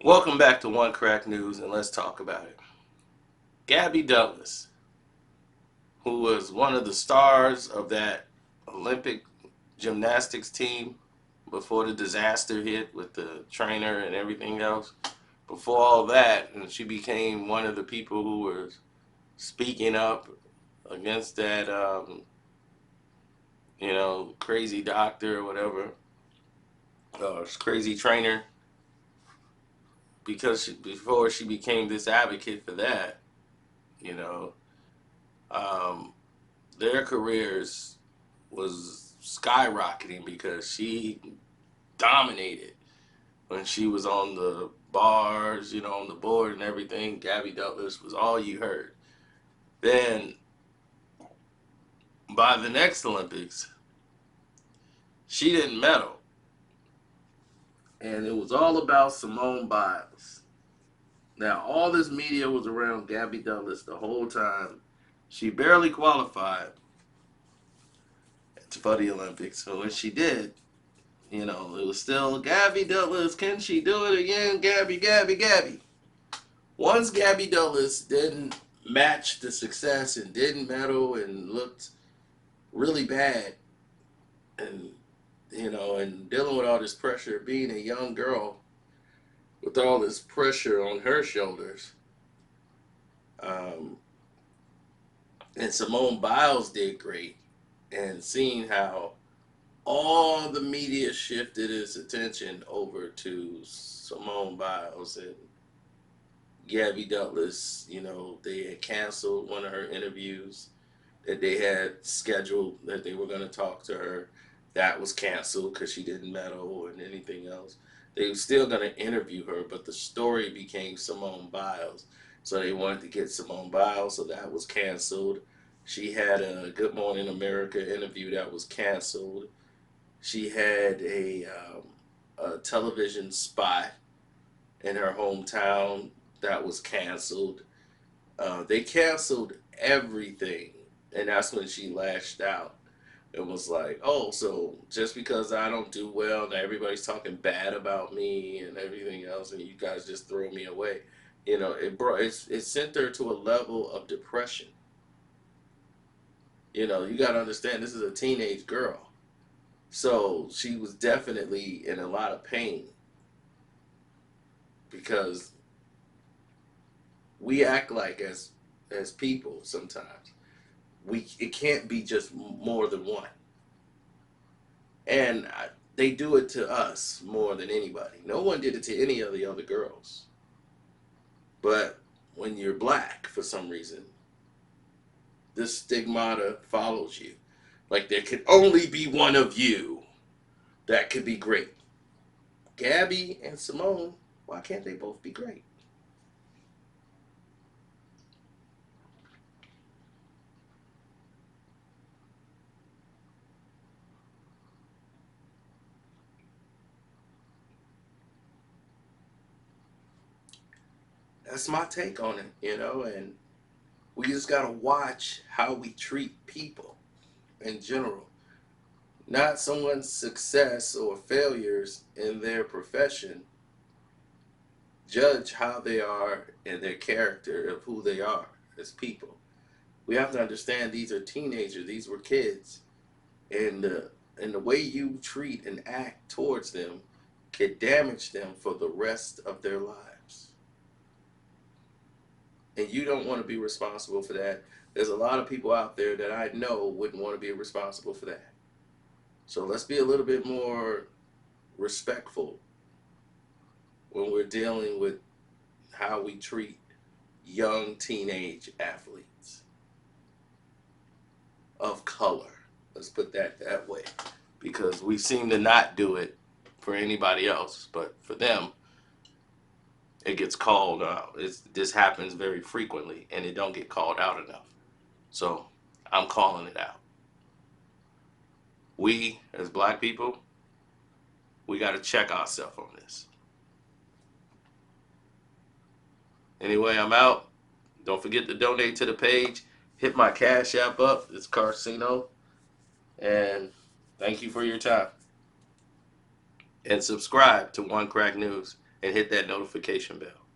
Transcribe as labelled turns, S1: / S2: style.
S1: Welcome back to One Crack News, and let's talk about it. Gabby Douglas, who was one of the stars of that Olympic gymnastics team before the disaster hit with the trainer and everything else. Before all that, and she became one of the people who was speaking up against that, crazy doctor or whatever, crazy trainer, because before she became this advocate for that, you know, um, their careers was skyrocketing because she dominated when she was on the bars, on the board and everything. Gabby Douglas was all you heard. Then by the next Olympics, she didn't medal, and it was all about Simone Biles. Now all this media was around Gabby Douglas the whole time. She barely qualified for the Olympics, so when she did, it was still Gabby Douglas. Can she do it again? Gabby, Gabby, Gabby. Once Gabby Douglas didn't match the success and didn't medal and looked really bad, and and dealing with all this pressure, being a young girl with all this pressure on her shoulders, um, and Simone Biles did great, and seeing how all the media shifted its attention over to Simone Biles and Gabby Douglas. They had canceled one of her interviews that they had scheduled that they were going to talk to her. That was canceled because she didn't medal and anything else. They were still going to interview her, but the story became Simone Biles. So they wanted to get Simone Biles, so that was canceled. She had a Good Morning America interview that was canceled. She had a television spot in her hometown that was canceled. They canceled everything, and that's when she lashed out. It was like, oh, so just because I don't do well and everybody's talking bad about me and everything else, and you guys just throw me away, it sent her to a level of depression. You got to understand this is a teenage girl, so she was definitely in a lot of pain because we act like as people sometimes it can't be just more than one. And they do it to us more than anybody. No one did it to any of the other girls. But when you're black, for some reason, this stigmata follows you. Like there could only be one of you that could be great. Gabby and Simone, why can't they both be great? That's my take on it, and we just gotta watch how we treat people in general, not someone's success or failures in their profession. Judge how they are and their character of who they are as people. We have to understand these are teenagers, these were kids, and the way you treat and act towards them can damage them for the rest of their lives. And you don't want to be responsible for that. There's a lot of people out there that I know wouldn't want to be responsible for that. So let's be a little bit more respectful when we're dealing with how we treat young teenage athletes of color. Let's put that way. Because we seem to not do it for anybody else, but for them, it gets called out. This happens very frequently, and it don't get called out enough. So I'm calling it out. We, as black people, we got to check ourselves on this. Anyway, I'm out. Don't forget to donate to the page. Hit my Cash App up. It's Carcino. And thank you for your time. And subscribe to One Crack News. and hit that notification bell.